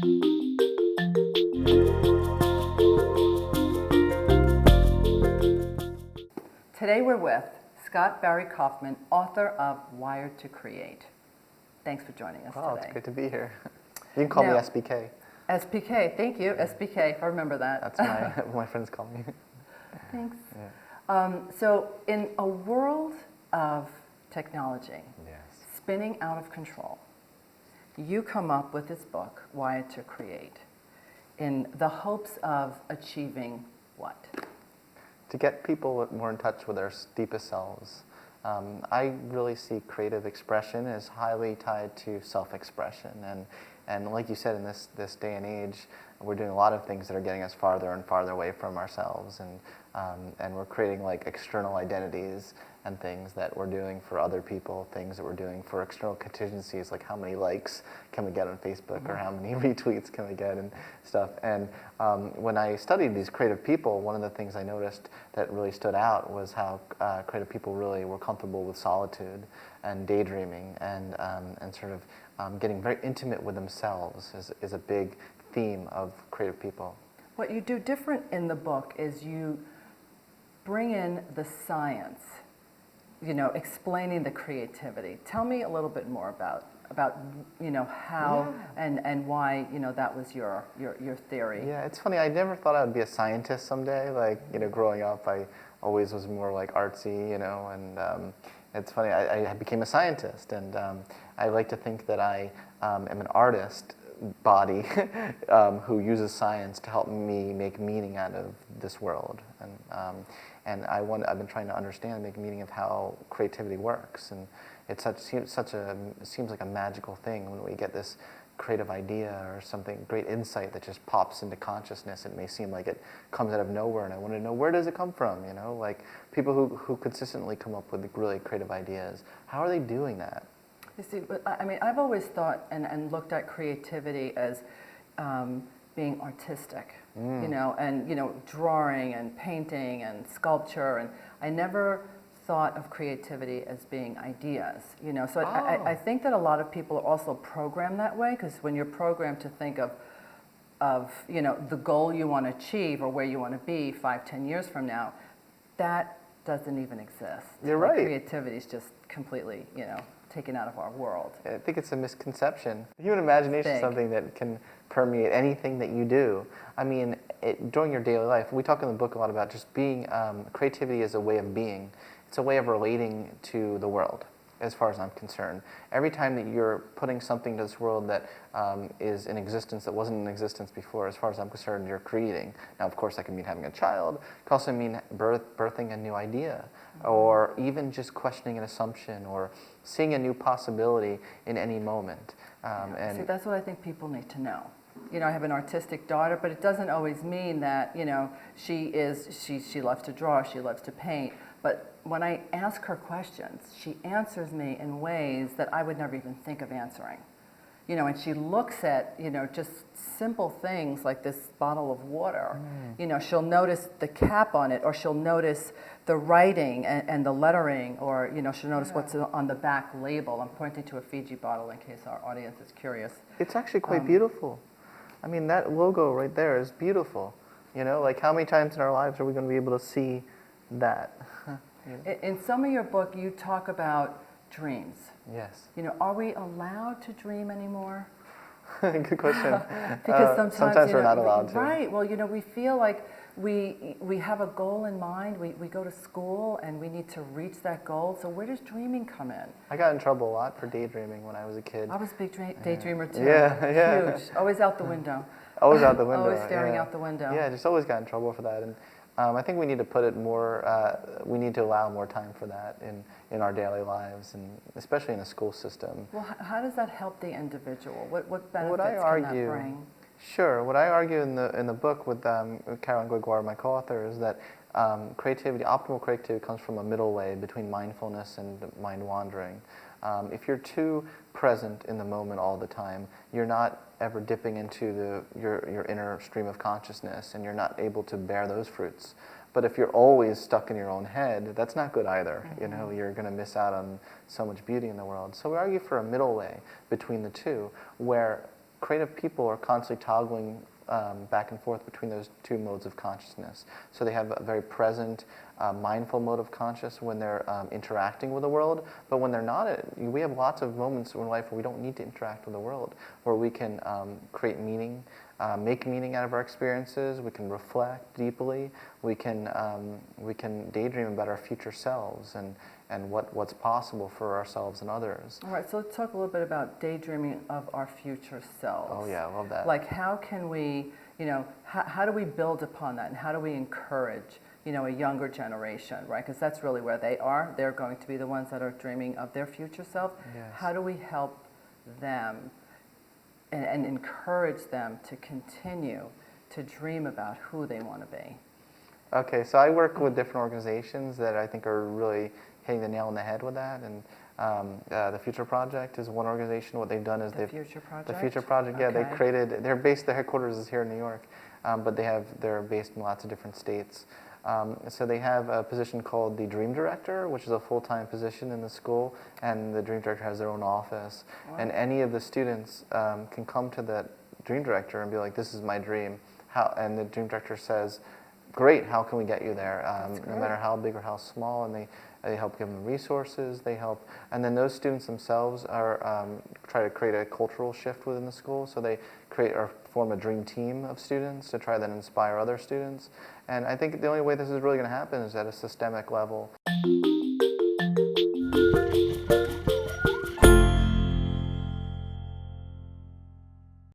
Today we're with Barry Kaufman, author of Wired to Create. Thanks for joining us Wow, today. it's great to be here. You can call me SBK. SBK, thank you. SBK, I remember that. That's what my friends call me. Thanks. Yeah. So in a world of technology Yes. spinning out of control, you come up with this book, Wired to Create, in the hopes of achieving what? To get people more in touch with their deepest selves. I really see creative expression as highly tied to self-expression, and like you said, in this day and age, we're doing a lot of things that are getting us farther and farther away from ourselves, and we're creating like external identities and things that we're doing for other people, things that we're doing for external contingencies, like how many likes can we get on Facebook, or how many retweets can we get and stuff. And when I studied these creative people, one of the things I noticed that really stood out was how creative people really were comfortable with solitude and daydreaming, and sort of getting very intimate with themselves is a big theme of creative people. What you do different in the book is you bring in the science, explaining the creativity. Tell me a little bit more about how and why that was your theory. Yeah, it's funny. I never thought I would be a scientist someday. Like growing up, I always was more like artsy, and it's funny. I became a scientist, and I like to think that I am an artist body who uses science to help me make meaning out of this world, and I've been trying to understand and make meaning of how creativity works, and it's seems like a magical thing when we get this creative idea or something, great insight that just pops into consciousness. It may seem like it comes out of nowhere, and I want to know, where does it come from? Like people who consistently come up with really creative ideas, how are they doing that? You see, I mean, I've always thought and looked at creativity as being artistic, and drawing and painting and sculpture, and I never thought of creativity as being ideas, So I think that a lot of people are also programmed that way, because when you're programmed to think of the goal you want to achieve or where you want to be 5-10 years from now, that doesn't even exist. You're right. Creativity is just completely, taken out of our world. I think it's a misconception. The human imagination is something that can permeate anything that you do. I mean, during your daily life, we talk in the book a lot about just being, creativity is a way of being. It's a way of relating to the world, as far as I'm concerned. Every time that you're putting something to this world that is in existence that wasn't in existence before, as far as I'm concerned, you're creating. Now, of course, that can mean having a child. It can also mean birthing a new idea, or even just questioning an assumption, or seeing a new possibility in any moment. See, that's what I think people need to know. I have an artistic daughter, but it doesn't always mean that, she loves to draw, she loves to paint. But when I ask her questions, she answers me in ways that I would never even think of answering. And she looks at, just simple things like this bottle of water. She'll notice the cap on it, or she'll notice the writing and the lettering, or, she'll notice what's on the back label. I'm pointing to a Fiji bottle in case our audience is curious. It's actually quite beautiful. I mean, that logo right there is beautiful. Like how many times in our lives are we going to be able to see that? In some of your book, you talk about dreams. Yes. Are we allowed to dream anymore? Good question. Because sometimes we're not allowed to. Right. Well, we feel like we have a goal in mind. We go to school and we need to reach that goal. So where does dreaming come in? I got in trouble a lot for daydreaming when I was a kid. I was a big daydreamer too. Yeah. Huge. Always out the window. Always out the window. Always staring out the window. Yeah, just always got in trouble for that. And I think we need to put it more, we need to allow more time for that in our daily lives, and especially in a school system. Well, how does that help the individual? What benefits can that bring? Sure. What I argue in the book with Caiola, my co-author, is that creativity, optimal creativity, comes from a middle way between mindfulness and mind wandering. If you're too present in the moment all the time, you're not ever dipping into your inner stream of consciousness, and you're not able to bear those fruits. But if you're always stuck in your own head, that's not good either. Mm-hmm. You're going to miss out on so much beauty in the world. So we argue for a middle way between the two, where creative people are constantly toggling back and forth between those two modes of consciousness. So they have a very present, mindful mode of conscious when they're interacting with the world, but when they're not, we have lots of moments in life where we don't need to interact with the world, where we can create meaning, make meaning out of our experiences, we can reflect deeply, we can daydream about our future selves and what's possible for ourselves and others. All right, so let's talk a little bit about daydreaming of our future selves. Oh yeah, I love that. Like how can we, how do we build upon that, and how do we encourage, a younger generation, right? Because that's really where they are. They're going to be the ones that are dreaming of their future self. Yes. How do we help them and encourage them to continue to dream about who they want to be? Okay, so I work with different organizations that I think are really hitting the nail on the head with that, and the Future Project is one organization. What they've done is The Future Project? The Future Project, yeah, Okay. they created. Their headquarters is here in New York, but they're based in lots of different states. So they have a position called the Dream Director, which is a full-time position in the school, and the Dream Director has their own office. Wow. And any of the students can come to that Dream Director and be like, "This is my dream." And the Dream Director says, "Great, how can we get you there?" No matter how big or how small, and they help give them resources, they help, and then those students themselves are try to create a cultural shift within the school, so they create or form a dream team of students to try to inspire other students, and I think the only way this is really going to happen is at a systemic level.